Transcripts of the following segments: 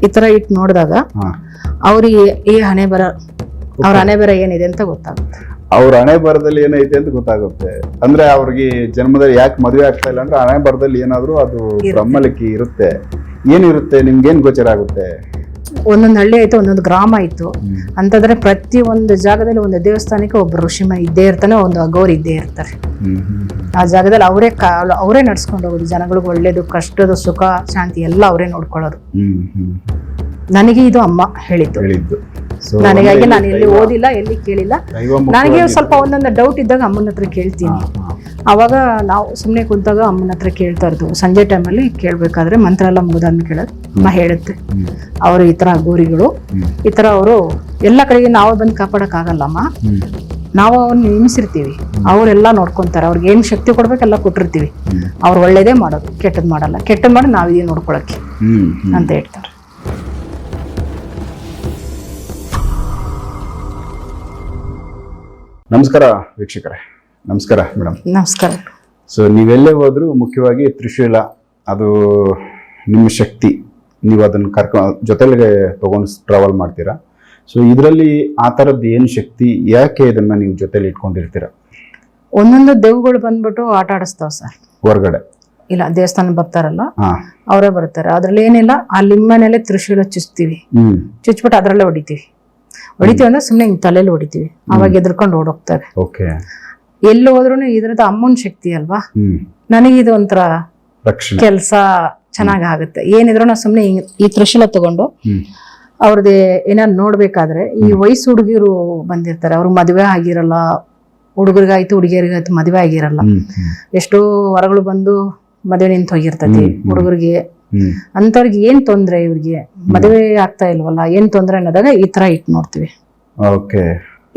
ಈ ತರ ಇಟ್ಟು ನೋಡಿದಾಗ ಅವ್ರಿಗೆ ಈ ಹಣೆ ಬರ ಅವ್ರ ಹಣೆ ಬರ ಏನಿದೆ ಅಂತ ಗೊತ್ತಾಗುತ್ತೆ. ಅವ್ರ ಹಣೆ ಬರದಲ್ಲಿ ಏನೈತೆ ಅಂತ ಗೊತ್ತಾಗುತ್ತೆ. ಅಂದ್ರೆ ಅವ್ರಿಗೆ ಜನ್ಮದಲ್ಲಿ ಯಾಕೆ ಮದುವೆ ಆಗ್ತಾ ಇಲ್ಲ ಅಂದ್ರೆ ಹಣೆ ಬರದಲ್ಲಿ ಏನಾದ್ರು ಅದು ಬ್ರಹ್ಮಲಿಖಿ ಇರುತ್ತೆ. ಏನಿರುತ್ತೆ ನಿಮ್ಗೇನ್ ಗೋಚರ ಆಗುತ್ತೆ? ಒಂದೊಂದು ಹಳ್ಳಿ ಆಯ್ತು, ಒಂದೊಂದು ಗ್ರಾಮ ಆಯ್ತು ಅಂತಂದ್ರೆ ಪ್ರತಿ ಒಂದು ಜಾಗದಲ್ಲಿ ಒಂದು ದೇವಸ್ಥಾನಕ್ಕೆ ಒಬ್ಬ ಋಷಿಮ ಇದ್ದೇ ಇರ್ತಾನೆ, ಒಂದು ಅಗೋರ್ ಇದ್ದೇ ಇರ್ತಾರೆ. ಆ ಜಾಗದಲ್ಲಿ ಅವರೇ ನಡ್ಸ್ಕೊಂಡು ಹೋಗೋದು, ಜನಗಳಿಗೆ ಒಳ್ಳೇದು, ಕಷ್ಟದ ಸುಖ ಶಾಂತಿ ಎಲ್ಲ ಅವರೇ ನೋಡ್ಕೊಳ್ಳೋದು. ನನಗೆ ಇದು ಅಮ್ಮ ಹೇಳಿದ್ದು. ನನಗಾಗಿ ನಾನು ಎಲ್ಲಿ ಓದಿಲ್ಲ, ಎಲ್ಲಿ ಕೇಳಿಲ್ಲ. ನನಗೆ ಸ್ವಲ್ಪ ಒಂದೊಂದು ಡೌಟ್ ಇದ್ದಾಗ ಅಮ್ಮನ ಹತ್ರ ಕೇಳ್ತೀನಿ. ಅವಾಗ ನಾವು ಸುಮ್ಮನೆ ಕುಂತಾಗ ಅಮ್ಮನ ಹತ್ರ ಕೇಳ್ತಾ ಇರ್ತೀವಿ. ಸಂಜೆ ಟೈಮಲ್ಲಿ ಕೇಳಬೇಕಾದ್ರೆ ಮಂತ್ರ ಎಲ್ಲ ಮುಗಿದಾದ್ಮೇಲೆ ಕೇಳೋದು. ಅಮ್ಮ ಹೇಳುತ್ತೆ ಅವರು ಈ ಥರ ಗೋರಿಗಳು, ಈ ಥರ ಅವರು ಎಲ್ಲ ಕಡೆಗೆ ನಾವು ಬಂದು ಕಾಪಾಡೋಕ್ಕಾಗಲ್ಲಮ್ಮ, ನಾವು ಅವ್ರನ್ನ ನೇಮಿಸಿರ್ತೀವಿ, ಅವರೆಲ್ಲ ನೋಡ್ಕೊಂತಾರೆ. ಅವ್ರಿಗೆ ಏನು ಶಕ್ತಿ ಕೊಡ್ಬೇಕೆಲ್ಲ ಕೊಟ್ಟಿರ್ತೀವಿ. ಅವ್ರು ಒಳ್ಳೇದೇ ಮಾಡೋದು, ಕೆಟ್ಟದ್ದು ಮಾಡಲ್ಲ. ಕೆಟ್ಟದ್ದು ಮಾಡಿ ನಾವಿದೀವಿ ನೋಡ್ಕೊಳಕ್ಕೆ ಅಂತ ಹೇಳ್ತಾರೆ. ನಮಸ್ಕಾರ ವೀಕ್ಷಕರೇ. ನಮಸ್ಕಾರ ಮೇಡಮ್. ನಮಸ್ಕಾರ. ಸೊ ನೀವೆಲ್ಲೇ ಹೋದ್ರು ಮುಖ್ಯವಾಗಿ ತ್ರಿಶೂಲ ಅದು ನಿಮ್ಮ ಶಕ್ತಿ, ನೀವು ಅದನ್ನು ಜೊತೆಗೆ ತಗೊಂಡು ಟ್ರಾವೆಲ್ ಮಾಡ್ತೀರಾ. ಸೊ ಇದರಲ್ಲಿ ಆ ಥರದ್ದು ಏನು ಶಕ್ತಿ, ಯಾಕೆ ಇದನ್ನ ನೀವು ಜೊತೆಲಿ ಇಟ್ಕೊಂಡಿರ್ತೀರಾ? ಒಂದೊಂದು ದೇವುಗಳು ಬಂದ್ಬಿಟ್ಟು ಆಟ ಆಡಿಸ್ತಾವ ಸರ್. ಹೊರಗಡೆ ಇಲ್ಲ, ದೇವಸ್ಥಾನ ಬರ್ತಾರಲ್ಲ ಅವರೇ ಬರ್ತಾರೆ. ಅದ್ರಲ್ಲಿ ಏನಿಲ್ಲ, ಆ ಲಿಂಬನೆಲೆ ತ್ರಿಶೂಲ ಚುಚ್ತೀವಿ, ಚುಚ್ಬಿಟ್ಟು ಅದ್ರಲ್ಲೇ ಹೊಡಿತೀವಿ ಅಂದ್ರೆ ಸುಮ್ಮನೆ ಹಿಂಗ್ ತಲೆಯಲ್ಲಿ ಹೊಡಿತೀವಿ. ಅವಾಗ ಎದ್ರಕೊಂಡು ಓಡೋಗ್ತಾರೆ. ಎಲ್ಲಿ ಹೋದ್ರು ಇದ್ರದ್ದು ಅಮ್ಮನ ಶಕ್ತಿ ಅಲ್ವಾ. ನನಗಿದು ಒಂಥರ ಕೆಲ್ಸ ಚೆನ್ನಾಗ್ ಆಗುತ್ತೆ. ಏನಿದ್ರು ನಾ ಸುಮ್ನೆ ಈ ತ್ರಿಶೂಲ ತಗೊಂಡು ಅವ್ರದ್ದು ಏನಾದ್ರು ನೋಡ್ಬೇಕಾದ್ರೆ, ಈ ವಯಸ್ಸು ಹುಡುಗಿರು ಬಂದಿರ್ತಾರೆ, ಅವ್ರು ಮದುವೆ ಆಗಿರಲ್ಲ, ಹುಡುಗರಿಗಾಯ್ತು ಹುಡುಗಿಯರಿಗಾಯ್ತು ಮದುವೆ ಆಗಿರಲ್ಲ, ಎಷ್ಟೋ ಹೊರಗಳು ಬಂದು ಮದುವೆ ನಿಂತು ಹೋಗಿರ್ತೈತಿ ಹುಡುಗರಿಗೆ. ಅಂತವ್ರಿಗೆ ಏನ್ ತೊಂದ್ರೆ, ಇವ್ರಿಗೆ ಮದುವೆ ಆಗ್ತಾ ಇಲ್ವಲ್ಲ, ಏನ್ ತೊಂದ್ರೆ ಅನ್ನೋದಾಗ ಈ ತರ ಇಟ್ಟು ನೋಡ್ತೀವಿ.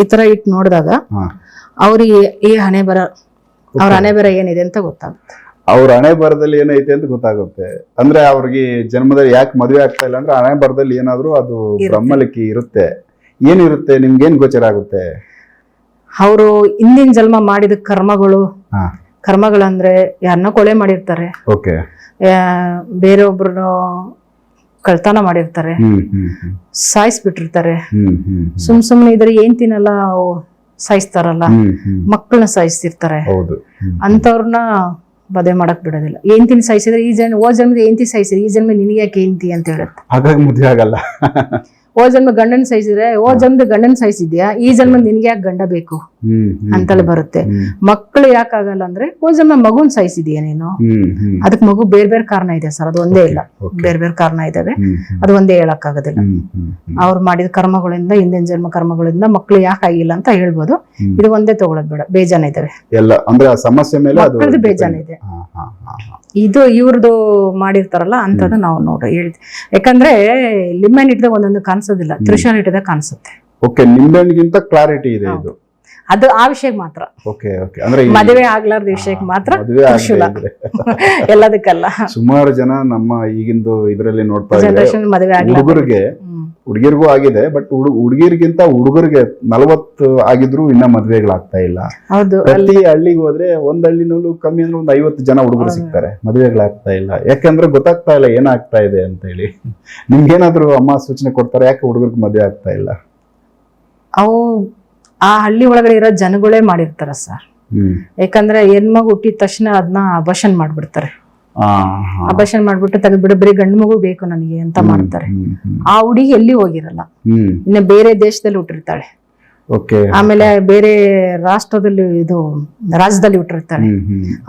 ಈ ತರ ಇಟ್ಟು ನೋಡಿದಾಗ ಅವ್ರಿಗೆ ಈ ಹಣೆ ಬರ, ಅವ್ರ ಹಣೆ ಬರ ಏನಿದೆ ಅಂತ ಗೊತ್ತಾಗುತ್ತೆ. ಅವ್ರ ಹಣೆ ಬರದಲ್ಲಿ ಏನೈತೆ ಅಂತ ಗೊತ್ತಾಗುತ್ತೆ. ಅಂದ್ರೆ ಅವ್ರಿಗೆ ಜನ್ಮದಲ್ಲಿ ಯಾಕೆ ಮದುವೆ ಆಗ್ತಾ ಇಲ್ಲ ಅಂದ್ರೆ ಹಣೆ ಬರದಲ್ಲಿ ಏನಾದ್ರು ಅದು ಬ್ರಹ್ಮಲಿಖಿ ಇರುತ್ತೆ. ಏನಿರುತ್ತೆ ನಿಮ್ಗೇನ್ ಗೋಚರ ಆಗುತ್ತೆ? ಅವರು ಹಿಂದಿನ ಜನ್ಮ ಮಾಡಿದ ಕರ್ಮಗಳಂದ್ರೆ ಯಾರನ್ನ ಕೊಲೆ ಮಾಡಿರ್ತಾರೆ, ಬೇರೊಬ್ರು ಕಳ್ತನ ಮಾಡಿರ್ತಾರೆ, ಸಾಯಿಸ್ಬಿಟ್ಟಿರ್ತಾರೆ. ಸುಮ್ನೆ ಇದ್ರೆ ಏನ್ ತಿನ್ನಲ್ಲ ಸಾಯಿಸ್ತಾರಲ್ಲ, ಮಕ್ಕಳನ್ನ ಸಾಯಿಸ್ತಿರ್ತಾರೆ. ಅಂತವ್ರನ್ನ ಮದುವೆ ಮಾಡಕ್ ಬಿಡೋದಿಲ್ಲ. ಏನ್ತಿನ ಸಾಯಿಸಿದ್ರೆ ಈ ಜನ್ಮದ ಏಂತಿ ಸಾಯಿಸಿದ್ರೆ ಈ ಜನ್ಮ ನಿನಗೆ ಯಾಕೆ ಏಂತಿ ಅಂತ ಹೇಳುತ್ತೆ. ಹಾಗಾಗಿ ಮದುವೆ ಆಗಲ್ಲ. ಜನ್ಮ ಗಂಡನ್ ಸಾಯಿಸಿದ್ರೆ ಜನ್ಮದ ಗಂಡನ್ ಸಾಯಿಸಿದ್ಯಾ, ಈ ಜನ್ಮ ನಿನ್ಗೆ ಯಾಕೆ ಗಂಡ ಬೇಕು ಅಂತಲೇ ಬರುತ್ತೆ. ಮಕ್ಕಳು ಯಾಕಾಗಲ್ಲ ಅಂದ್ರೆ ಜನ್ಮ ಮಗುನ್ ಸಾಯಿಸಿದ್ಯಾ ನೀನು, ಅದಕ್ ಮಗು ಬೇರೆ ಬೇರೆ ಕಾರಣ ಇದೆ ಸರ್. ಅದು ಒಂದೇ ಇಲ್ಲ, ಬೇರೆ ಬೇರೆ ಕಾರಣ ಇದಾವೆ. ಅದು ಒಂದೇ ಹೇಳಕ್ ಆಗೋದಿಲ್ಲ. ಅವ್ರು ಮಾಡಿದ ಕರ್ಮಗಳಿಂದ, ಹಿಂದಿನ ಜನ್ಮ ಕರ್ಮಗಳಿಂದ ಮಕ್ಕಳು ಯಾಕಾಗಿಲ್ಲ ಅಂತ ಹೇಳ್ಬೋದು. ಇದು ಒಂದೇ ತಗೊಳದ್ ಬೇಡ, ಬೇಜಾನ ಇದಾವೆ. ಮಕ್ಕಳದು ಬೇಜಾನ ಇದೆ. ಇದು ಇವ್ರದ್ದು ಮಾಡಿರ್ತಾರಲ್ಲ ಅಂತದ್ದು ನಾವು ನೋಡಿ ಹೇಳ್ತೀವಿ. ಯಾಕಂದ್ರೆ ಲಿಂಬೆಹಣ್ಣು ಇಟ್ಟದಾಗ ಒಂದೊಂದು ಕಾಣಿಸೋದಿಲ್ಲ, ತ್ರಿಶೂಲ ಇಟ್ಟದಾಗ ಕಾಣಿಸುತ್ತೆ. ನಿಂಬೆಹಣ್ಣಿಗಿಂತ ಕ್ಲಾರಿಟಿ ಇದೆ ಇದು. ಅದು ಆ ವಿಷಯಕ್ಕೆ ಮಾತ್ರ, ಮದುವೆ ಆಗ್ಲಾರ್ದ ವಿಷಯಕ್ಕೆ ಮಾತ್ರ ತ್ರಿಶೂಲ, ಎಲ್ಲದಕ್ಕಲ್ಲ. ಸುಮಾರು ಜನ ನಮ್ಮ ಈಗಿಂದು ಇದರಲ್ಲಿ ನೋಡ್ತಾ ಜನರೇಷನ್ ಮದುವೆ ಹುಡುಗರಿಗೆ, ಹುಡುಗಿರ್ಗೂ ಆಗಿದೆ, ಬಟ್ ಹುಡುಗಿರ್ಗಿಂತ ಹುಡುಗರಿಗೆ 40 ಆಗಿದ್ರು ಇನ್ನ ಮದ್ವೆಗಳಾಗ್ತಾ ಇಲ್ಲ. ಪ್ರತಿ ಹಳ್ಳಿಗೆ ಹೋದ್ರೆ ಒಂದ್ ಹಳ್ಳಿನಲ್ಲೂ ಕಮ್ಮಿ ಅಂದ್ರೆ ಒಂದು 50 ಜನ ಹುಡುಗರು ಸಿಗ್ತಾರೆ, ಮದ್ವೆಗಳಾಗ್ತಾ ಇಲ್ಲ. ಯಾಕಂದ್ರೆ ಗೊತ್ತಾಗ್ತಾ ಇಲ್ಲ ಏನಾಗ್ತಾ ಇದೆ ಅಂತ ಹೇಳಿ. ನಿಮ್ಗೇನಾದ್ರು ಅಮ್ಮ ಸೂಚನೆ ಕೊಡ್ತಾರೆ ಯಾಕೆ ಹುಡುಗರಿಗೆ ಮದ್ವೆ ಆಗ್ತಾ ಇಲ್ಲ? ಅವು ಆ ಹಳ್ಳಿ ಒಳಗಡೆ ಇರೋ ಜನಗಳೇ ಮಾಡಿರ್ತಾರ ಸರ್. ಯಾಕಂದ್ರೆ ಹೆಣ್ಮಗು ಹುಟ್ಟಿದ ತಕ್ಷಣ ಅದನ್ನ ಅಬಾರ್ಷನ್ ಮಾಡ್ಬಿಡ್ತಾರೆ. ಅಬಾರ್ಷನ್ ಮಾಡ್ಬಿಟ್ಟು ತೆಗೆದ್ಬಿಡು, ಬರೀ ಗಂಡು ಮಗು ಬೇಕು ನನಗೆ ಅಂತ ಮಾಡ್ತಾರೆ. ಆ ಹುಡುಗಿ ಎಲ್ಲಿ ಹೋಗಿರಲ್ಲ, ಇನ್ನು ಬೇರೆ ದೇಶದಲ್ಲಿ ಹುಟ್ಟಿರ್ತಾಳೆ, ಆಮೇಲೆ ಬೇರೆ ರಾಷ್ಟ್ರದಲ್ಲಿ ರಾಜ್ಯದಲ್ಲಿ ಹುಟ್ಟಿರ್ತಾಳೆ,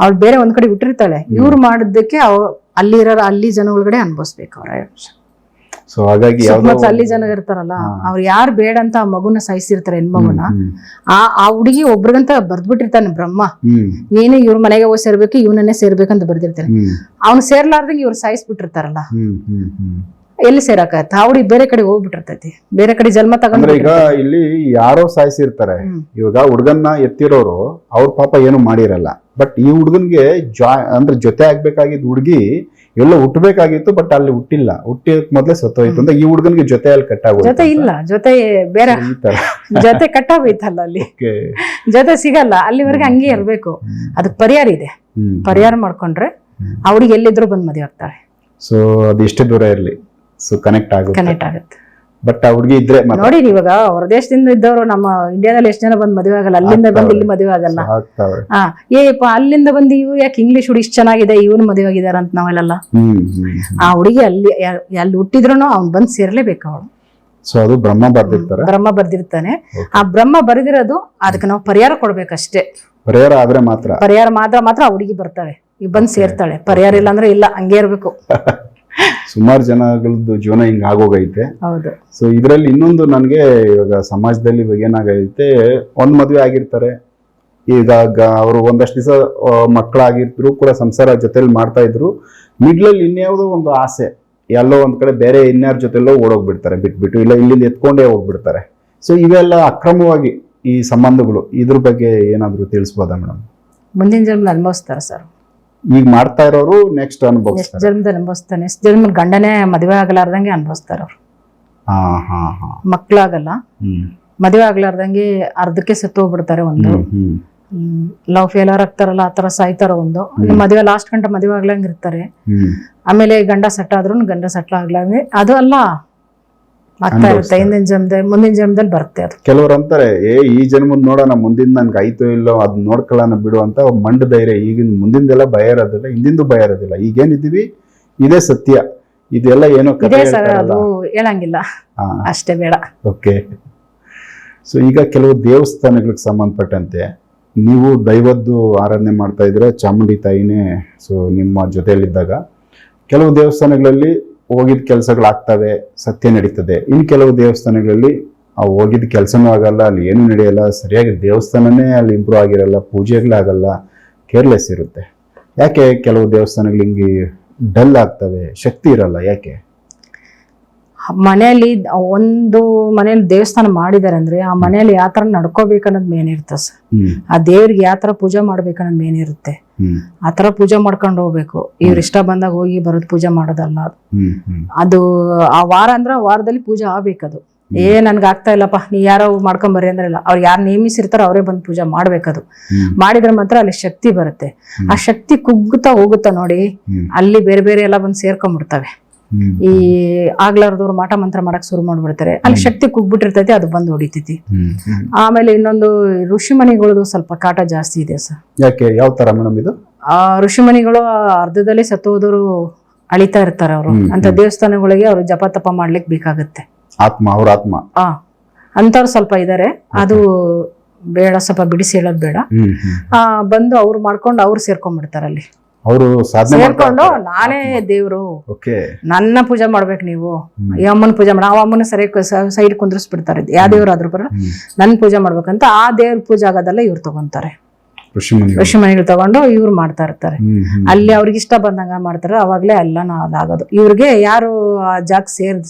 ಅವಳು ಬೇರೆ ಒಂದ್ ಕಡೆ ಹುಟ್ಟಿರ್ತಾಳೆ. ಇವ್ರು ಮಾಡಿದ್ದಕ್ಕೆ ಅಲ್ಲಿ ಜನ ಒಳಗಡೆ ಅನ್ಭವಿಸ್ಬೇಕು ಅವ್ರ. ಸೊ ಹಾಗಾಗಿ ಅಲ್ಲಿ ಜನ ಇರ್ತಾರಲ್ಲ, ಅವ್ರು ಯಾರು ಬೇಡ ಅಂತ ಆ ಮಗುನ ಸಾಯಿಸಿರ್ತಾರೆ, ಹೆಣ್ಮಗುನ. ಆ ಹುಡುಗಿ ಒಬ್ರಿಗಂತ ಬರ್ದ್ಬಿಟ್ಟಿರ್ತಾನೆ ಬ್ರಹ್ಮ, ನೀನು ಇವ್ರ ಮನೆಗೆ ಹೋಗಿ ಸೇರ್ಬೇಕು, ಇವನನ್ನೇ ಸೇರ್ಬೇಕಂತ ಬರ್ದಿರ್ತಾನೆ. ಅವ್ನು ಸೇರ್ಲಾರ್ದಂಗೆ ಇವ್ರು ಸಾಯಿಸ್ಬಿಟ್ಟಿರ್ತಾರಲ್ಲ, ಎಲ್ಲಿ ಸೇರಕಾಯ್ತ? ಆ ಹುಡುಗಿ ಬೇರೆ ಕಡೆ ಹೋಗ್ಬಿಟ್ಟಿರ್ತೈತಿ, ಬೇರೆ ಕಡೆ ಜನ್ಮ ತಗೊಂಡ್ರೆ. ಈಗ ಇಲ್ಲಿ ಯಾರೋ ಸಾಯಿಸಿರ್ತಾರೆ, ಇವಾಗ ಹುಡುಗನ್ನ ಎತ್ತಿರೋರು ಅವ್ರ ಪಾಪ ಏನು ಮಾಡಿರಲ್ಲ. ಬಟ್ ಈ ಹುಡುಗನ್ಗೆ ಅಂದ್ರೆ ಜೊತೆ ಆಗ್ಬೇಕಾಗಿದ್ದ ಹುಡುಗಿ ಎಲ್ಲೋ ಹುಟ್ಟಬೇಕಾಗಿತ್ತು, ಬಟ್ ಅಲ್ಲಿ ಹುಟ್ಟಿಲ್ಲ, ಹುಟ್ಟಿಯಕ್ ಮೊದ್ಲೇ ಸತ್ತೋಯ್ತು ಅಂತ ಈ ಹುಡುಗನ್ಗೆ ಜೊತೆಯಲ್ಲಿ ಕಟ್ಟಾಗೋಯ್ತು. ಜೊತೆ ಇಲ್ಲ, ಜೊತೆ ಬೇರೆ, ಜೊತೆ ಕಟ್ಟಾಗೋಯ್ತಲ್ಲ, ಅಲ್ಲಿ ಜೊತೆ ಸಿಗಲ್ಲ. ಅಲ್ಲಿವರೆಗೆ ಹಂಗೆ ಇರ್ಬೇಕು. ಅದಕ್ಕೆ ಪರಿಹಾರ ಇದೆ, ಪರಿಹಾರ ಮಾಡ್ಕೊಂಡ್ರೆ ಆ ಹುಡುಗಿ ಎಲ್ಲಿದ್ರು ಬಂದ್ ಮದುವೆ ಆಗ್ತಾಳೆ. ಸೊ ಅದು ಎಷ್ಟೇ ದೂರ ಇರ್ಲಿ, ಸೊ ಕನೆಕ್ಟ್ ಆಗುತ್ತೆ. ಕನೆಕ್ಟ್ ಆಗುತ್ತೆ. ಬಟ್ ಆ ಹುಡುಗಿ ಇದ್ರೆ ಮಾತ್ರ ನೋಡಿ ಇವಾಗ ಹೊರದೇಶದಿಂದ ಇದ್ದವರು ನಮ್ಮ ಇಂಡಿಯಾದಲ್ಲಿ ಎಷ್ಟು ಜನ ಬಂದ್ ಮದುವೆ ಆಗಲ್ಲ, ಅಲ್ಲಿಂದ ಬಂದು ಇಲ್ಲಿ ಮದುವೆ ಆಗಲ್ಲ. ಆಗ್ತಾವ್ರೆ. ಏಪ್ಪ ಅಲ್ಲಿಂದ ಬಂದು ಇವ್ರು ಯಾಕೆ ಇಂಗ್ಲಿಷ್ ಹುಡುಗಿ ಇಷ್ಟು ಚೆನ್ನಾಗಿದೆ ಇವ್ನು ಮದುವೆ ಆಗಿದಾರ ಅಂತ ನಾವೆಲ್ಲ. ಆ ಹುಡುಗಿ ಅಲ್ಲಿ ಹುಟ್ಟಿದ್ರು ಅವ್ನು ಬಂದ್ ಸೇರ್ಲೇಬೇಕು ಅವಳು. ಸೊ ಅದು ಬ್ರಹ್ಮ ಬರ್ದಿರ್ತಾರೆ. ಬ್ರಹ್ಮ ಬರ್ದಿರ್ತಾನೆ. ಆ ಬ್ರಹ್ಮ ಬರೆದಿರೋದು ಅದಕ್ಕೆ ನಾವು ಪರಿಹಾರ ಕೊಡ್ಬೇಕಷ್ಟೇ. ಪರಿಹಾರ ಆದ್ರೆ ಮಾತ್ರ ಮಾತ್ರ ಆ ಹುಡುಗಿ ಬರ್ತಾಳೆ, ಈಗ ಬಂದ್ ಸೇರ್ತಾಳೆ. ಪರಿಹಾರ ಇಲ್ಲ ಅಂದ್ರೆ ಇಲ್ಲ, ಹಂಗೆ ಇರ್ಬೇಕು. ಸುಮಾರು ಜನಗಳದ್ದು ಜೀವನ ಹಿಂಗ ಆಗೋಗೈತೆ. ಹೌದು. ಸೊ ಇದ್ರಲ್ಲಿ ಇನ್ನೊಂದು ನನ್ಗೆ ಇವಾಗ ಸಮಾಜದಲ್ಲಿ ಇವಾಗ ಏನಾಗೈತೆ, ಒಂದ್ ಮದ್ವೆ ಆಗಿರ್ತಾರೆ, ಈಗ ಅವರು ಒಂದಷ್ಟು ದಿವಸ ಮಕ್ಕಳಾಗಿದ್ರು ಕೂಡ ಸಂಸಾರ ಜೊತೆಲಿ ಮಾಡ್ತಾ ಇದ್ರು, ಮಿಡ್ಲಲ್ಲಿ ಇನ್ಯಾವುದೋ ಒಂದು ಆಸೆ, ಎಲ್ಲೋ ಒಂದ್ ಕಡೆ ಬೇರೆ ಇನ್ಯಾರ ಜೊತೆಲ್ಲೋ ಓಡೋಗ್ಬಿಡ್ತಾರೆ, ಬಿಟ್ಬಿಟ್ಟು ಇಲ್ಲ ಇಲ್ಲಿಂದ ಎತ್ಕೊಂಡೇ ಹೋಗ್ಬಿಡ್ತಾರೆ. ಸೊ ಇವೆಲ್ಲ ಅಕ್ರಮವಾಗಿ ಈ ಸಂಬಂಧಗಳು, ಇದ್ರ ಬಗ್ಗೆ ಏನಾದ್ರು ತಿಳಿಸ್ಬೋದಾ ಮೇಡಮ್? ಮುಂದಿನ ಜನ್ಮ ಅನುಭವಿಸ್ತಾರ ಸರ್. ಈಗ ಮಾಡ್ತಾ ಇರೋರು ನೆಕ್ಸ್ಟ್ ಅನುಭವಿಸ್ತಾರೆ. ಜನ್ಮದಲ್ಲಿ ಅನುಭವಿಸ್ತಾನೆ. ನೆಕ್ಸ್ಟ್ ಜನ್ಮ ಗಂಡನೇ ಮದುವೆ ಆಗಲಾರ್ದಂಗೆ ಅನುಭವಿಸ್ತಾರ ಅವ್ರು. ಮಕ್ಳಾಗಲ್ಲ, ಮದುವೆ ಆಗ್ಲಾರ್ದಂಗೆ ಅರ್ಧಕ್ಕೆ ಸತ್ತು ಹೋಗ್ಬಿಡ್ತಾರೆ. ಒಂದು ಲವ್ ಫೇಲರ್ ಆಗ್ತಾರಲ್ಲ ಆತರ ಸಾಯ್ತಾರ. ಒಂದು ಮದುವೆ ಲಾಸ್ಟ್ ಗಂಟ ಮದುವೆ ಆಗ್ಲಂಗ ಇರ್ತಾರೆ. ಆಮೇಲೆ ಗಂಡ ಸೆಟ್ ಆದ್ರೂ ಗಂಡ ಸೆಟ್ಲ್ ಆಗ್ಲಂಗೆ ಅದು ಅಲ್ಲ ಆಗ್ತಾ ಇರುತ್ತೆ. ಮುಂದಿನ ಜನ್ಮದಲ್ಲಿ ಬರುತ್ತೆ ಅದು. ಕೆಲವರು ಅಂತಾರೆ ಈ ಜನ್ಮದ್ ನೋಡೋಣ, ಮುಂದಿನ ನನ್ಗೆ ಆಯ್ತೋ ಇಲ್ಲೋ ಅದ್ ನೋಡ್ಕೊಳ್ಳೋಣ ಬಿಡು ಅಂತ ಮಂಡ ಧೈರ್ಯ. ಈಗಿನ ಮುಂದಿಂದೆಲ್ಲ ಭಯ ಇರೋದಿಲ್ಲ, ಹಿಂದಿಂದು ಭಯ ಇರೋದಿಲ್ಲ. ಈಗೇನಿದ್ದೀವಿ ಇದೇ ಸತ್ಯ, ಇದೆಲ್ಲ ಏನೋ ಅದು ಹೇಳಂಗಿಲ್ಲ, ಅಷ್ಟೇ ಬೇಡ. ಓಕೆ. ಸೊ ಈಗ ಕೆಲವು ದೇವಸ್ಥಾನಗಳಿಗೆ ಸಂಬಂಧಪಟ್ಟಂತೆ ನೀವು ದೈವದ್ದು ಆರಾಧನೆ ಮಾಡ್ತಾ ಇದ್ರೆ, ಚಾಮುಂಡಿ ತಾಯಿನೇ ಸೊ ನಿಮ್ಮ ಜೊತೆಯಲ್ಲಿದ್ದಾಗ ಕೆಲವು ದೇವಸ್ಥಾನಗಳಲ್ಲಿ ಹೋಗಿದ ಕೆಲಸಗಳಾಗ್ತವೆ, ಸತ್ಯ ನಡೀತದೆ. ಇನ್ನು ಕೆಲವು ದೇವಸ್ಥಾನಗಳಲ್ಲಿ ಆ ಹೋಗಿದ ಕೆಲಸನೂ ಆಗಲ್ಲ, ಅಲ್ಲಿ ಏನು ನಡೆಯಲ್ಲ, ಸರಿಯಾಗಿ ದೇವಸ್ಥಾನನೇ ಅಲ್ಲಿ ಇಂಪ್ರೂವ್ ಆಗಿರಲ್ಲ, ಪೂಜೆಗಳಾಗಲ್ಲ, ಕೇರ್ಲೆಸ್ ಇರುತ್ತೆ. ಯಾಕೆ ಕೆಲವು ದೇವಸ್ಥಾನಗಳು ಹಿಂಗೆ ಡಲ್ ಆಗ್ತವೆ, ಶಕ್ತಿ ಇರಲ್ಲ ಯಾಕೆ? ಮನೆಯಲ್ಲಿ ಒಂದು ಮನೇಲಿ ದೇವಸ್ಥಾನ ಮಾಡಿದಾರೆ ಅಂದ್ರೆ ಆ ಮನೆಯಲ್ಲಿ ಯಾವ ತರ ನಡ್ಕೋಬೇಕನ್ನೋದು ಮೇನ್ ಇರುತ್ತೆ ಸರ್. ಆ ದೇವ್ರಿಗೆ ಯಾವ ತರ ಪೂಜೆ ಮಾಡ್ಬೇಕನ್ನೋದು ಮೇನ್ ಇರುತ್ತೆ. ಆ ತರ ಪೂಜೆ ಮಾಡ್ಕೊಂಡು ಹೋಗ್ಬೇಕು. ಇವ್ರ ಇಷ್ಟ ಬಂದಾಗ ಹೋಗಿ ಬರೋದು ಪೂಜೆ ಮಾಡೋದಲ್ಲ ಅದು. ಆ ವಾರ ಅಂದ್ರೆ ವಾರದಲ್ಲಿ ಪೂಜೆ ಆಗ್ಬೇಕದು. ನನ್ಗೆ ಆಗ್ತಾ ಇಲ್ಲಪ್ಪ ನೀ ಯಾರೋ ಮಾಡ್ಕೊಂಬರ್ರಿ ಅಂದ್ರೆ ಇಲ್ಲ, ಅವ್ರು ಯಾರು ನೇಮಿಸಿರ್ತಾರೋ ಅವರೇ ಬಂದು ಪೂಜೆ ಮಾಡ್ಬೇಕದು. ಮಾಡಿದ್ರೆ ಮಾತ್ರ ಅಲ್ಲಿ ಶಕ್ತಿ ಬರುತ್ತೆ. ಆ ಶಕ್ತಿ ಕುಗ್ಗುತ್ತಾ ಹೋಗುತ್ತಾ ನೋಡಿ, ಅಲ್ಲಿ ಬೇರೆ ಬೇರೆ ಎಲ್ಲ ಬಂದು ಸೇರ್ಕೊಂಡ್ಬಿಡ್ತವೆ. ಈ ಆಗ್ಲಾರ್ದವ್ರು ಮಾಟ ಮಂತ್ರ ಮಾಡಕ್ ಶುರು ಮಾಡ್ಬಿಡ್ತಾರೆ, ಅಲ್ಲಿ ಶಕ್ತಿ ಕುಗ್ಬಿಟ್ಟಿರ್ತೈತಿ, ಅದು ಬಂದು ಹೊಡಿತೈತಿ. ಆಮೇಲೆ ಇನ್ನೊಂದು ಋಷಿಮಣಿಗಳದು ಸ್ವಲ್ಪ ಕಾಟ ಜಾಸ್ತಿ ಇದೆ ಸರ್. ಯಾಕೆ? ಯಾವ ತರ ಮೇಡಮ್ ಇದು? ಆ ಋಷಿಮಣಿಗಳು ಅರ್ಧದಲ್ಲಿ ಸತ್ತೋದವರು ಅಳಿತಾ ಇರ್ತಾರೆ. ಅವರು ಅಂತ ದೇವಸ್ಥಾನಗಳಿಗೆ ಅವ್ರು ಜಪ ತಪ ಮಾಡ್ಲಿಕ್ಕೆ ಬೇಕಾಗತ್ತೆ. ಆತ್ಮ, ಅವ್ರ ಆತ್ಮ ಅಂತವ್ರು ಸ್ವಲ್ಪ ಇದಾರೆ. ಅದು ಬೇಡ, ಸ್ವಲ್ಪ ಬಿಡಿಸಿ ಹೇಳೋದ್ ಬೇಡ. ಬಂದು ಅವ್ರು ಮಾಡ್ಕೊಂಡು ಅವ್ರು ಸೇರ್ಕೊಂಡ್ಬಿಡ್ತಾರೆ. ಅಲ್ಲಿ ಅವರು ಸೇರ್ಕೊಂಡು ನಾನೇ ದೇವ್ರು, ನನ್ನ ಪೂಜೆ ಮಾಡ್ಬೇಕು, ನೀವು ಈ ಅಮ್ಮನ ಪೂಜೆ ಮಾಡ, ಆ ಅಮ್ಮನ ಸರಿಯಾಗಿ ಸೈಡ್ ಕುಂದ್ರಿಸ್ಬಿಡ್ತಾರೆ. ಯಾವ ದೇವ್ರು ಆದ್ರೂ ಬರ ನನ್ ಪೂಜೆ ಮಾಡ್ಬೇಕಂತ ಆ ದೇವ್ರ ಪೂಜೆ ಆಗೋದೆಲ್ಲ ಇವ್ರು ತಗೊಂತಾರೆ. ಋಷಿಮಣಿಗಳು ತಗೊಂಡು ಇವ್ರು ಮಾಡ್ತಾ ಇರ್ತಾರೆ. ಅಲ್ಲಿ ಅವ್ರಿಗೆ ಇಷ್ಟ ಬಂದಂಗ ಮಾಡ್ತಾರೆ. ಅವಾಗ್ಲೇ ಎಲ್ಲ ಅದಾಗೋದು. ಇವ್ರಿಗೆ ಯಾರು ಆ ಜಾಗ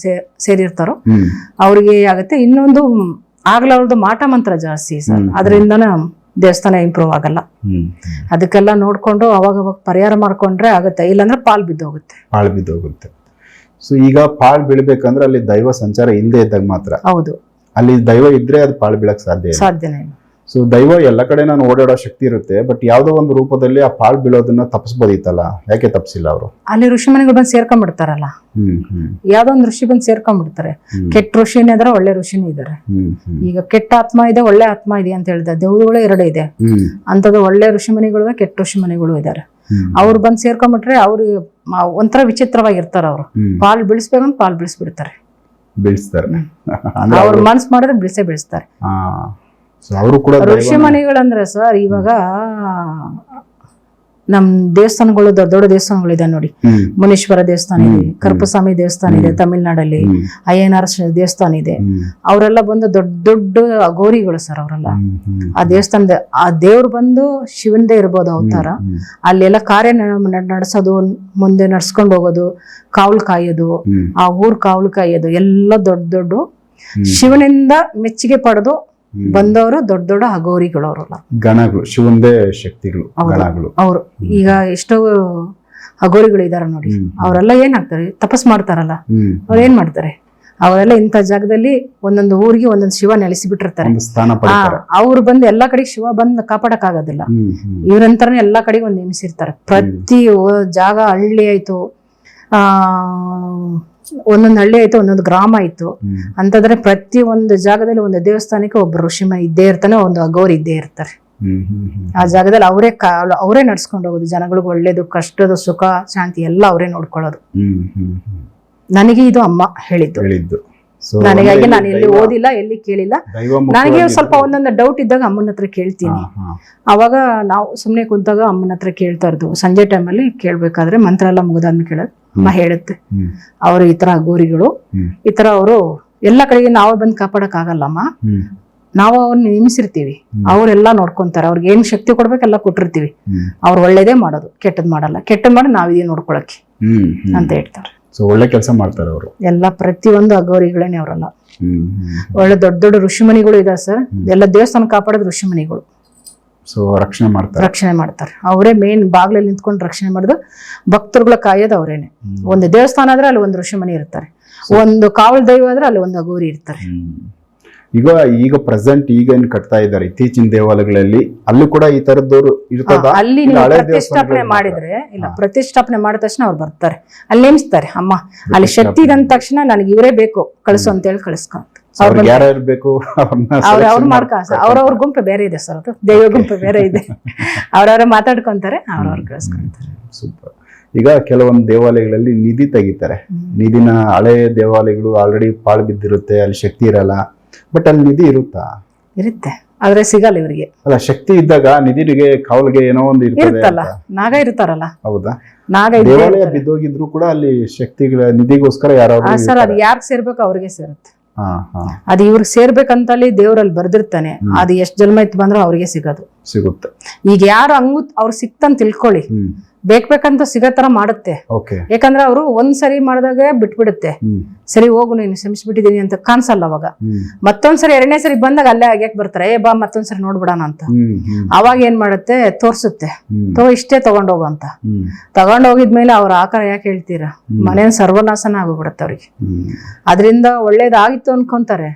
ಸೇರಿರ್ತಾರೋ ಅವ್ರಿಗೆ ಆಗುತ್ತೆ. ಇನ್ನೊಂದು ಆಗ್ಲವ್ರದ್ದು ಮಾಟ ಮಂತ್ರ ಜಾಸ್ತಿ ಸರ್, ಅದರಿಂದನ ದೇವಸ್ಥಾನ ಇಂಪ್ರೂವ್ ಆಗಲ್ಲ. ಅದಕ್ಕೆಲ್ಲ ನೋಡ್ಕೊಂಡು ಅವಾಗ ಪರಿಹಾರ ಮಾಡ್ಕೊಂಡ್ರೆ ಆಗುತ್ತೆ, ಇಲ್ಲಾಂದ್ರೆ ಪಾಲ್ ಬಿದ್ದೋಗುತ್ತೆ. ಸೊ ಈಗ ಪಾಲ್ ಬೀಳ್ಬೇಕಂದ್ರೆ ಅಲ್ಲಿ ದೈವ ಸಂಚಾರ ಹಿಂದೆ ಇದ್ದಾಗ ಮಾತ್ರ. ಹೌದು, ಅಲ್ಲಿ ದೈವ ಇದ್ರೆ ಅದು ಪಾಲ್ ಬೀಳಕ್ ಸಾಧ್ಯನೇ ಇಲ್ಲ. ಸೊ ದೈವ ಎಲ್ಲ ಕಡೆ ನಾನು ಓಡಾಡೋ ಶಕ್ತಿ ಇರುತ್ತೆ, ಬಟ್ ಯಾವ್ದೋ ಒಂದು ರೂಪದಲ್ಲಿ ಆ ಪಾಲ್ ಬೀಳೋದನ್ನ ತಪ್ಪಿಸ್ಬೋದಿತ್ತಲ್ಲ, ಯಾಕೆ ತಪ್ಪಿಸಿಲ್ಲ ಅವರು? ಅಲ್ಲಿ ಋಷಿಮಣಿಗಳು ಬಂದು ಸೇರ್ಕೊಂಡ್ಬಿಡ್ತಾರಲ್ಲ, ಯಾವ್ದೋ ಒಂದು ಋಷಿ ಬಂದು ಸೇರ್ಕೊಂಡ್ಬಿಡ್ತಾರೆ. ಕೆಟ್ಟ ಋಷಿನೇ ಇದಾರೆ, ಒಳ್ಳೆ ಋಷಿನೂ ಇದಾರೆ. ಈಗ ಕೆಟ್ಟ ಆತ್ಮ ಇದೆ, ಒಳ್ಳೆ ಆತ್ಮ ಇದೆ ಅಂತ ಹೇಳಿದೆ. ದೇವರುಗಳು ಎರಡು ಇದೆ. ಅಂತದ್ದು ಒಳ್ಳೆ ಋಷಿಮಣಿಗಳು, ಕೆಟ್ಟ ಋಷಿಮಣಿಗಳು ಇದಾರೆ. ಅವ್ರು ಬಂದು ಸೇರ್ಕೊಂಡ್ಬಿಟ್ರೆ ಅವ್ರು ಒಂಥರ ವಿಚಿತ್ರವಾಗಿರ್ತಾರ. ಅವ್ರು ಪಾಲ್ ಬೀಳಿಸ್ಬೇಕಂತ ಪಾಲ್ ಬಿಡಿಸ್ತಾರೆ. ಅವ್ರ ಮನ್ಸ್ ಮಾಡಿದ್ರೆ ಬಿಡಿಸ್ತಾರೆ. ಅವರು ಕೂಡ ಋಷಿಮಣಿಗಳಂದ್ರೆ ಸರ್, ಇವಾಗ ನಮ್ ದೇವಸ್ಥಾನಗಳು ದೊಡ್ಡ ದೊಡ್ಡ ದೇವಸ್ಥಾನಗಳಿದೆ ನೋಡಿ. ಮುನೀಶ್ವರ ದೇವಸ್ಥಾನ ಇದೆ, ಕರುಪಸ್ವಾಮಿ ದೇವಸ್ಥಾನ ಇದೆ ತಮಿಳ್ನಾಡಲ್ಲಿ, ಅಯ್ಯನಾರ್ ದೇವಸ್ಥಾನ ಇದೆ. ಅವರೆಲ್ಲ ಬಂದು ದೊಡ್ಡ ದೊಡ್ಡ ಅಘೋರಿಗಳು ಸರ್. ಅವರೆಲ್ಲ ಆ ದೇವಸ್ಥಾನದ ಆ ದೇವ್ರು ಬಂದು ಶಿವನದೇ ಇರ್ಬೋದು ಅವತಾರ. ಅಲ್ಲೆಲ್ಲ ಕಾರ್ಯ ನಡೆಸೋದು, ಮುಂದೆ ನಡ್ಸ್ಕೊಂಡು ಹೋಗೋದು, ಕಾವಲು ಕಾಯೋದು, ಆ ಊರ್ ಕಾವಲು ಕಾಯೋದು ಎಲ್ಲ ದೊಡ್ಡ ದೊಡ್ಡ ಶಿವನಿಂದ ಮೆಚ್ಚುಗೆ ಪಡೆದು ಬಂದವರು ದೊಡ್ಡ ದೊಡ್ಡ ಅಘೋರಿಗಳು. ಅವರಲ್ಲ ಗಣಗಳು, ಶಿವಂದೇ ಶಕ್ತಿಗಳು, ಗಣಗಳು. ಅವರು ಈಗ ಎಷ್ಟೋ ಅಘೋರಿಗಳು ಇದಾರ ನೋಡಿ. ಅವರೆಲ್ಲ ಏನ್ ಆಗ್ತಾರೆ, ತಪಸ್ ಮಾಡ್ತಾರಲ್ಲ, ಅವ್ರು ಏನ್ ಮಾಡ್ತಾರೆ, ಅವರೆಲ್ಲ ಇಂಥ ಜಾಗದಲ್ಲಿ ಒಂದೊಂದು ಊರಿಗೆ ಒಂದೊಂದು ಶಿವ ನೆಲೆಸಿ ಬಿಟ್ಟಿರ್ತಾರೆ. ಅವ್ರು ಬಂದು ಎಲ್ಲಾ ಕಡೆಗೆ ಶಿವ ಬಂದ್ ಕಾಪಾಡಕ್ ಆಗೋದಿಲ್ಲ. ಇವ್ರಂತಾನೆ ಎಲ್ಲಾ ಕಡೆಗೆ ಒಂದ್ ನೇಮಿಸಿರ್ತಾರೆ. ಪ್ರತಿ ಜಾಗ, ಹಳ್ಳಿ ಆಯ್ತು, ಒಂದೊಂದು ಹಳ್ಳಿ ಆಯ್ತು, ಒಂದೊಂದು ಗ್ರಾಮ ಆಯ್ತು ಅಂತಂದ್ರೆ ಪ್ರತಿ ಒಂದು ಜಾಗದಲ್ಲಿ ಒಂದು ದೇವಸ್ಥಾನಕ್ಕೆ ಒಬ್ಬ ಋಷಿಮುನಿ ಇದ್ದೇ ಇರ್ತಾನೆ, ಒಂದು ಅಗೋರಿ ಇದ್ದೇ ಇರ್ತಾರೆ. ಆ ಜಾಗದಲ್ಲಿ ಅವರೇ ನಡ್ಸ್ಕೊಂಡು ಹೋಗೋದು, ಜನಗಳಿಗೆ ಒಳ್ಳೇದು, ಕಷ್ಟದ ಸುಖ ಶಾಂತಿ ಎಲ್ಲ ಅವರೇ ನೋಡ್ಕೊಳ್ಳೋದು. ನನಗೆ ಇದು ಅಮ್ಮ ಹೇಳಿದ್ದು. ನನಗಾಗಿ ನಾನು ಎಲ್ಲಿ ಓದಿಲ್ಲ, ಎಲ್ಲಿ ಕೇಳಿಲ್ಲ. ನನಗೆ ಸ್ವಲ್ಪ ಒಂದೊಂದು ಡೌಟ್ ಇದ್ದಾಗ ಅಮ್ಮನ ಹತ್ರ ಕೇಳ್ತೀನಿ. ಅವಾಗ ನಾವು ಸುಮ್ನೆ ಕುಂತಾಗ ಅಮ್ಮನ ಹತ್ರ ಕೇಳ್ತಾ ಇರ್ದು. ಸಂಜೆ ಟೈಮಲ್ಲಿ ಕೇಳ್ಬೇಕಾದ್ರೆ ಮಂತ್ರ ಎಲ್ಲ ಮುಗಿದಾದ್ಮೇಲೆ ಕೇಳೋದು. ಅಮ್ಮ ಹೇಳುತ್ತೆ, ಅವ್ರು ಈ ತರ ಗೋರಿಗಳು ಈ ತರ ಅವರು ಎಲ್ಲ ಕಡೆಗೆ ನಾವೇ ಬಂದು ಕಾಪಾಡಕ್ ಆಗಲ್ಲಮ್ಮ, ನಾವು ಅವ್ರನ್ನ ನೇಮಿಸಿರ್ತೀವಿ, ಅವರೆಲ್ಲ ನೋಡ್ಕೊಂತಾರೆ, ಅವ್ರಿಗೆ ಏನ್ ಶಕ್ತಿ ಕೊಡ್ಬೇಕೆಲ್ಲ ಕೊಟ್ಟಿರ್ತೀವಿ, ಅವ್ರು ಒಳ್ಳೇದೇ ಮಾಡೋದು, ಕೆಟ್ಟದ್ ಮಾಡಲ್ಲ, ಕೆಟ್ಟದ್ ಮಾಡಿ ನಾವಿದೇ ನೋಡ್ಕೊಳಕ್ಕೆ ಅಂತ ಹೇಳ್ತಾರೆ. ಒಳ್ಳೆ ಕೆಲಸ ಮಾಡ್ತಾರೆ ಅವರು ಎಲ್ಲ. ಪ್ರತಿಯೊಂದು ಅಗೋರಿಗಳೇನೆ ಅವರೆಲ್ಲ. ಒಳ್ಳೆ ದೊಡ್ಡ ದೊಡ್ಡ ಋಷಿಮುನಿಗಳು ಇದಾರೆ ಸರ್, ಎಲ್ಲ ದೇವಸ್ಥಾನ ಕಾಪಾಡೋದು ಋಷಿಮುನಿಗಳು. ರಕ್ಷಣೆ ಮಾಡ್ತಾರೆ ಅವರೇ. ಮೇನ್ ಬಾಗ್ಲಲ್ಲಿ ನಿಂತ್ಕೊಂಡು ರಕ್ಷಣೆ ಮಾಡೋದು, ಭಕ್ತರುಗಳ ಕಾಯೋದು ಅವರೇನೆ. ಒಂದು ದೇವಸ್ಥಾನ ಆದ್ರೆ ಅಲ್ಲಿ ಒಂದು ಋಷಿಮುನಿ ಇರ್ತಾರೆ, ಒಂದು ಕಾವಲ್ ದೈವ ಆದ್ರೆ ಅಲ್ಲಿ ಒಂದು ಅಗೋರಿ ಇರ್ತಾರೆ. ಈಗ ಪ್ರೆಸೆಂಟ್ ಈಗ ಏನ್ ಕಟ್ತಾ ಇದ್ದಾರೆ ಇತ್ತೀಚಿನ ದೇವಾಲಯಗಳಲ್ಲಿ, ಅಲ್ಲೂ ಕೂಡ ಈ ತರದವ್ರು ಇರ್ತದ? ಅಲ್ಲಿ ನೀವು ಪ್ರತಿಷ್ಠಾಪನೆ ಮಾಡಿದ್ರೆ ಇಲ್ಲ, ಪ್ರತಿಷ್ಠಾಪನೆ ಮಾಡಿದ ತಕ್ಷಣ ಅವ್ರು ಬರ್ತಾರೆ, ಅಲ್ಲಿ ನೇಮಿಸ್ತಾರೆ. ಅಮ್ಮ ಅಲ್ಲಿ ಶಕ್ತಿ ಇದಂದ ತಕ್ಷಣ ನನಗೆ ಇವರೇ ಬೇಕು ಕಳಿಸು ಅಂತ ಹೇಳಿ ಕಳಿಸ್ಕೊಂತ ಅವ್ರವ್ರ ಗುಂಪು ಬೇರೆ ಇದೆ ಸರ್, ಅದು ದೈವ ಗುಂಪು ಬೇರೆ ಇದೆ. ಅವ್ರವ್ರ ಮಾತಾಡ್ಕೊಂತಾರೆ, ಅವ್ರವ್ರ ಕಳಿಸ್ಕೊಂತಾರೆ. ಸೂಪರ್. ಈಗ ಕೆಲವೊಂದು ದೇವಾಲಯಗಳಲ್ಲಿ ನಿಧಿ ತೆಗಿತಾರೆ. ನಿಧಿನ ಹಳೆ ದೇವಾಲಯಗಳು ಆಲ್ರೆಡಿ ಪಾಳು ಬಿದ್ದಿರುತ್ತೆ, ಅಲ್ಲಿ ಶಕ್ತಿ ಇರಲ್ಲ. ಬಟ್ ಅಲ್ಲಿ ನಿಧಿ ಇರುತ್ತೆ, ಆದ್ರೆ ಸಿಗಲ್ಲ ಇವರಿಗೆ. ಅಲ್ಲ, ಶಕ್ತಿ ಇದ್ದಾಗ ನಿಧಿಗೆ ಕಾವಲಿಗೆ ಏನೋ ಒಂದು ಇರುತ್ತಲ್ಲ, ನಾಗ ಇರ್ತಾರಲ್ಲ. ಹೌದಾ? ನಾಗ ದೇವಾಲಯ ಬಿದ್ದೋಗಿದ್ರು ಕೂಡ ಅಲ್ಲಿ ಶಕ್ತಿಗಳ ನಿಧಿಗೋಸ್ಕರ ಯಾರಾದ್ರೂ ಸರ್, ಅದು ಯಾರಿಗೆ ಸೇರ್ಬೇಕು ಅವ್ರಿಗೆ ಸೇರುತ್ತೆ. ಅದು ಇವ್ರಿಗೆ ಸೇರ್ಬೇಕಂತಲ್ಲಿ ದೇವ್ರಲ್ಲಿ ಬರ್ದಿರ್ತಾನೆ, ಅದು ಎಷ್ಟ್ ಜನ್ಮ ಇತ್ತು ಬಂದ್ರೆ ಅವ್ರಿಗೆ ಸಿಗುತ್ತೆ. ಈಗ ಯಾರು ಹಂಗು ಅವ್ರು ಸಿಕ್ತಂತ ತಿಳ್ಕೊಳ್ಳಿ, ಬೇಕಂತ ಸಿಗೋ ತರ ಮಾಡುತ್ತೆ. ಯಾಕಂದ್ರೆ ಅವರು ಒಂದ್ಸರಿ ಮಾಡಿದಾಗ ಬಿಟ್ಬಿಡುತ್ತೆ, ಸರಿ ಹೋಗು ನೀನು ಶ್ರಮಿಸ್ಬಿಟ್ಟಿದೀನಿ ಅಂತ ಕಾಣಿಸಲ್ಲ. ಅವಾಗ ಮತ್ತೊಂದ್ಸರಿ ಎರಡನೇ ಸರಿ ಬಂದಾಗ ಅಲ್ಲೇ ಆಗ್ಯಾಕ್ ಬರ್ತಾರೆ, ಬಾ ಮತ್ತೊಂದ್ಸರಿ ನೋಡ್ಬಿಡೋಣ ಅಂತ. ಅವಾಗ ಏನ್ ಮಾಡುತ್ತೆ, ತೋರ್ಸುತ್ತೆ, ಇಷ್ಟೇ ತಗೊಂಡೋಗು ಅಂತ. ತಗೊಂಡೋಗಿದ್ಮೇಲೆ ಅವ್ರ ಆಕಾರ ಯಾಕೆ ಹೇಳ್ತೀರಾ, ಮನೇನ ಸರ್ವನಾಶನ ಆಗೋಗ್ಬಿಡತ್ತೆ ಅವ್ರಿಗೆ. ಅದರಿಂದ ಒಳ್ಳೇದಾಗಿತ್ತು ಅನ್ಕೊಂತಾರೆ,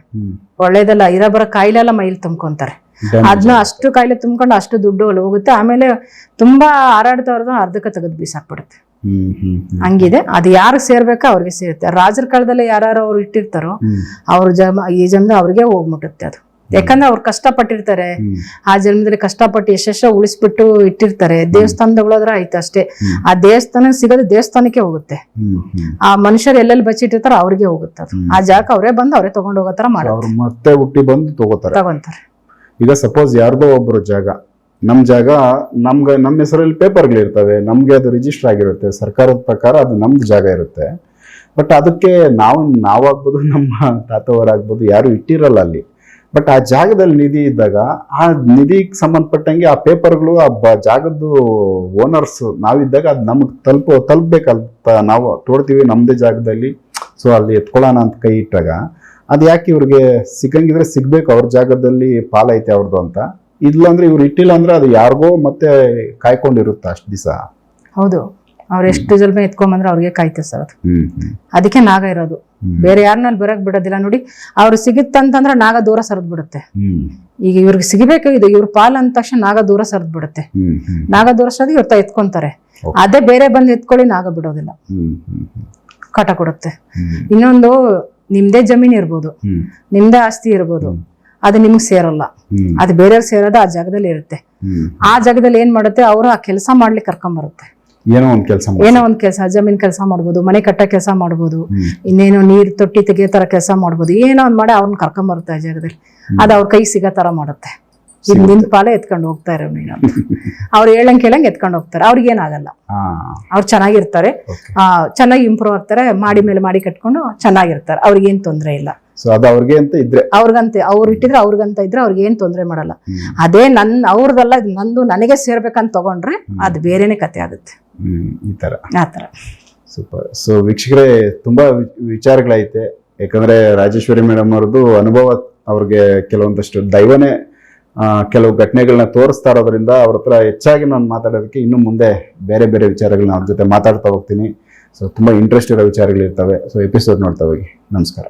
ಒಳ್ಳೇದಲ್ಲ, ಇರಬರ ಕಾಯಿಲೆಲ್ಲ ಮೈಲಿ ತುಂಬ್ಕೊಂತಾರೆ. ಅದನ್ನ ಅಷ್ಟು ಕಾಯಿಲೆ ತುಂಬ್ಕೊಂಡು ಅಷ್ಟು ದುಡ್ಡು ಅಲ್ಲಿ ಹೋಗುತ್ತೆ. ಆಮೇಲೆ ತುಂಬಾ ಹಾರಾಡ್ತವ್ರದ್ದು ಅರ್ಧಕ್ಕೆ ತೆಗೆದು ಬೀಸಾಕ್ಬಿಡುತ್ತೆ. ಹಂಗಿದೆ. ಅದು ಯಾರಿಗೆ ಸೇರ್ಬೇಕೋ ಅವ್ರಿಗೆ ಸೇರುತ್ತೆ. ರಾಜರ ಕಾಲದಲ್ಲಿ ಯಾರು ಅವ್ರು ಇಟ್ಟಿರ್ತಾರೋ ಅವ್ರ ಈ ಜನ್ಮದ ಅವ್ರಿಗೆ ಹೋಗ್ಬಿಡುತ್ತೆ ಅದು. ಯಾಕಂದ್ರೆ ಅವ್ರು ಕಷ್ಟಪಟ್ಟಿರ್ತಾರೆ, ಆ ಜನ್ಮದಲ್ಲಿ ಕಷ್ಟಪಟ್ಟು ಎಷ್ಟೆಷ್ಟೋ ಉಳಿಸ್ಬಿಟ್ಟು ಇಟ್ಟಿರ್ತಾರೆ. ದೇವಸ್ಥಾನದೊಳದ್ರೆ ಆಯ್ತು ಅಷ್ಟೇ, ಆ ದೇವಸ್ಥಾನ ಸಿಗೋದು ದೇವಸ್ಥಾನಕ್ಕೆ ಹೋಗುತ್ತೆ. ಆ ಮನುಷ್ಯರು ಎಲ್ಲೆಲ್ಲಿ ಬಚ್ಚಿಟ್ಟಿರ್ತಾರೋ ಅವ್ರಿಗೆ ಹೋಗುತ್ತೆ ಅದು. ಆ ಜಾಗ ಅವರೇ ಬಂದು ಅವರೇ ತಗೊಂಡು ಹೋಗೋ ತರ ಮಾಡ್ತಾರೆ, ಮತ್ತೆ ಹುಟ್ಟಿ ಬಂದು ತಗೋತಾರೆ. ಈಗ ಸಪೋಸ್ ಯಾರ್ದೋ ಒಬ್ರು ಜಾಗ, ನಮ್ ಜಾಗ ನಮ್ಮ ಹೆಸರಲ್ಲಿ ಪೇಪರ್ಗಳಿರ್ತವೆ, ನಮ್ಗೆ ಅದು ರಿಜಿಸ್ಟರ್ ಆಗಿರುತ್ತೆ, ಸರ್ಕಾರದ ಪ್ರಕಾರ ಅದು ನಮ್ದು ಜಾಗ ಇರುತ್ತೆ. ಬಟ್ ಅದಕ್ಕೆ ನಾವಾಗ್ಬೋದು, ನಮ್ಮ ತಾತವರಾಗ್ಬೋದು, ಯಾರು ಇಟ್ಟಿರಲ್ಲ ಅಲ್ಲಿ. ಬಟ್ ಆ ಜಾಗದಲ್ಲಿ ನಿಧಿ ಇದ್ದಾಗ ಆ ನಿಧಿಗೆ ಸಂಬಂಧಪಟ್ಟಂಗೆ ಆ ಪೇಪರ್ಗಳು ಆ ಜಾಗದ್ದು ಓನರ್ಸ್ ನಾವಿದ್ದಾಗ ಅದು ನಮ್ಗೆ ತಲುಪಬೇಕಂತ ನಾವು ತೋಡ್ತೀವಿ ನಮ್ದೇ ಜಾಗದಲ್ಲಿ. ಸೊ ಅಲ್ಲಿ ಎತ್ಕೊಳ್ಳೋಣ ಅಂತ ಕೈ ಇಟ್ಟಾಗ ಅದು ಯಾಕೆ ಇವ್ರಿಗೆ ಸಿಗಂಗಿದ್ರೆ ಸಿಗ್ಬೇಕು, ಅವ್ರ ಜಾಗದಲ್ಲಿ ಪಾಲೈತೆ ಅವ್ರದ್ದು ಅಂತ. ಇಲ್ಲಾಂದ್ರೆ ಇವ್ರು ಇಟ್ಟಿಲ್ಲ ಅಂದ್ರೆ ಅದು ಯಾರಿಗೋ ಮತ್ತೆ ಕಾಯ್ಕೊಂಡಿರುತ್ತೆ ಅಷ್ಟು ದಿವಸ. ಹೌದು, ಅವ್ರು ಎಷ್ಟು ಜನ್ಮ ಎತ್ಕೊಂಬಂದ್ರೆ ಅವ್ರಿಗೆ ಕಾಯ್ತದೆ ಸರ್ ಅದು. ಅದಕ್ಕೆ ನಾಗ ಇರೋದು, ಬೇರೆ ಯಾರನ್ನಲ್ಲಿ ಬರಕ್ ಬಿಡೋದಿಲ್ಲ. ನೋಡಿ, ಅವ್ರು ಸಿಗುತ್ತಂತಂದ್ರೆ ನಾಗ ದೂರ ಸರಿದ್ ಬಿಡುತ್ತೆ. ಈಗ ಇವ್ರಿಗೆ ಸಿಗಬೇಕು, ಇದು ಇವ್ರ ಪಾಲ್ ಅಂದ ತಕ್ಷಣ ನಾಗ ದೂರ ಸರಿದ್ ಬಿಡುತ್ತೆ. ನಾಗ ದೂರ ಸರಿದು ಇವ್ರ ಎತ್ಕೊಂತಾರೆ. ಅದೇ ಬೇರೆ ಬಂದು ಎತ್ಕೊಳ್ಳಿ, ನಾಗ ಬಿಡೋದಿಲ್ಲ, ಕಾಟ ಕೊಡುತ್ತೆ. ಇನ್ನೊಂದು, ನಿಮ್ದೇ ಜಮೀನ್ ಇರ್ಬೋದು, ನಿಮ್ದೇ ಆಸ್ತಿ ಇರ್ಬೋದು, ಅದು ನಿಮ್ಗೆ ಸೇರಲ್ಲ, ಅದು ಬೇರೆಯವ್ರು ಸೇರೋದು ಆ ಜಾಗದಲ್ಲಿ ಇರುತ್ತೆ. ಆ ಜಾಗದಲ್ಲಿ ಏನ್ ಮಾಡುತ್ತೆ, ಅವರು ಆ ಕೆಲಸ ಮಾಡ್ಲಿಕ್ಕೆ ಕರ್ಕೊಂಬರುತ್ತೆ. ಏನೋ ಒಂದ್ ಕೆಲಸ, ಜಮೀನ್ ಕೆಲಸ ಮಾಡ್ಬೋದು, ಮನೆ ಕಟ್ಟ ಕೆಲಸ ಮಾಡ್ಬೋದು, ಇನ್ನೇನೋ ನೀರ್ ತೊಟ್ಟಿ ತೆಗಿಯೋ ತರ ಕೆಲಸ ಮಾಡ್ಬೋದು. ಏನೋ ಒಂದ್ ಮಾಡಿ ಅವ್ರನ್ನ ಕರ್ಕೊಂಬರುತ್ತೆ ಆ ಜಾಗದಲ್ಲಿ. ಅದು ಅವ್ರ ಕೈ ಸಿಗೋ ತರ ಮಾಡುತ್ತೆ. ಈಗ ನಿನ್ ಪಾಲೆ ಎತ್ಕೊಂಡು ಹೋಗ್ತಾ ಇರೋ ನೀನು, ಅವ್ರು ಹೇಳಂಗ್ ಕೇಳಂಗ್ ಎತ್ಕೊಂಡು ಹೋಗ್ತಾರೆ. ಅವ್ರಿಗೆ ಏನಾಗಲ್ಲ, ಅವ್ರು ಚೆನ್ನಾಗಿರ್ತಾರೆ, ಚೆನ್ನಾಗಿ ಇಂಪ್ರೂವ್ ಆಗ್ತಾರೆ, ಮಾಡಿ ಮೇಲೆ ಮಾಡಿ ಕಟ್ಕೊಂಡು ಚೆನ್ನಾಗಿರ್ತಾರೆ. ಅವ್ರಿಗೆ ಏನ್ ತೊಂದ್ರೆ ಇಲ್ಲ. ಅವ್ರಿಗಂತೆ ಅವ್ರು ಇಟ್ಟಿದ್ರೆ ಅವ್ರಿಗಂತ ಇದ್ರೆ ಅವ್ರಿಗೆ ಏನ್ ತೊಂದ್ರೆ ಮಾಡಲ್ಲ. ಅದೇ ಅವ್ರದಲ್ಲ, ನಂದು ನನಗೆ ಸೇರ್ಬೇಕಂತ ತಗೊಂಡ್ರೆ ಅದು ಬೇರೆನೆ ಕತೆ ಆಗುತ್ತೆ. ಆತರ. ಸೂಪರ್. ಸೊ ವೀಕ್ಷಕರೇ, ತುಂಬಾ ವಿಚಾರಗಳೈತೆ. ಯಾಕಂದ್ರೆ ರಾಜೇಶ್ವರಿ ಮೇಡಮ್ ಅವ್ರದ್ದು ಅನುಭವ, ಅವ್ರಿಗೆ ಕೆಲವೊಂದಷ್ಟು ದೈವನೇ ಕೆಲವು ಘಟನೆಗಳನ್ನ ತೋರಿಸ್ತಾ ಇರೋದ್ರಿಂದ ಅವ್ರ ಹತ್ರ ಹೆಚ್ಚಾಗಿ ನಾನು ಮಾತಾಡೋದಕ್ಕೆ ಇನ್ನು ಮುಂದೆ ಬೇರೆ ಬೇರೆ ವಿಚಾರಗಳನ್ನ ಅವ್ರ ಜೊತೆ ಮಾತಾಡ್ತಾ ಹೋಗ್ತೀನಿ. ಸೊ ತುಂಬಾ ಇಂಟ್ರೆಸ್ಟ್ ಇರೋ ವಿಚಾರಗಳಿರ್ತವೆ. ಸೊ ಎಪಿಸೋಡ್ ನೋಡ್ತಾ ಹೋಗಿ. ನಮಸ್ಕಾರ.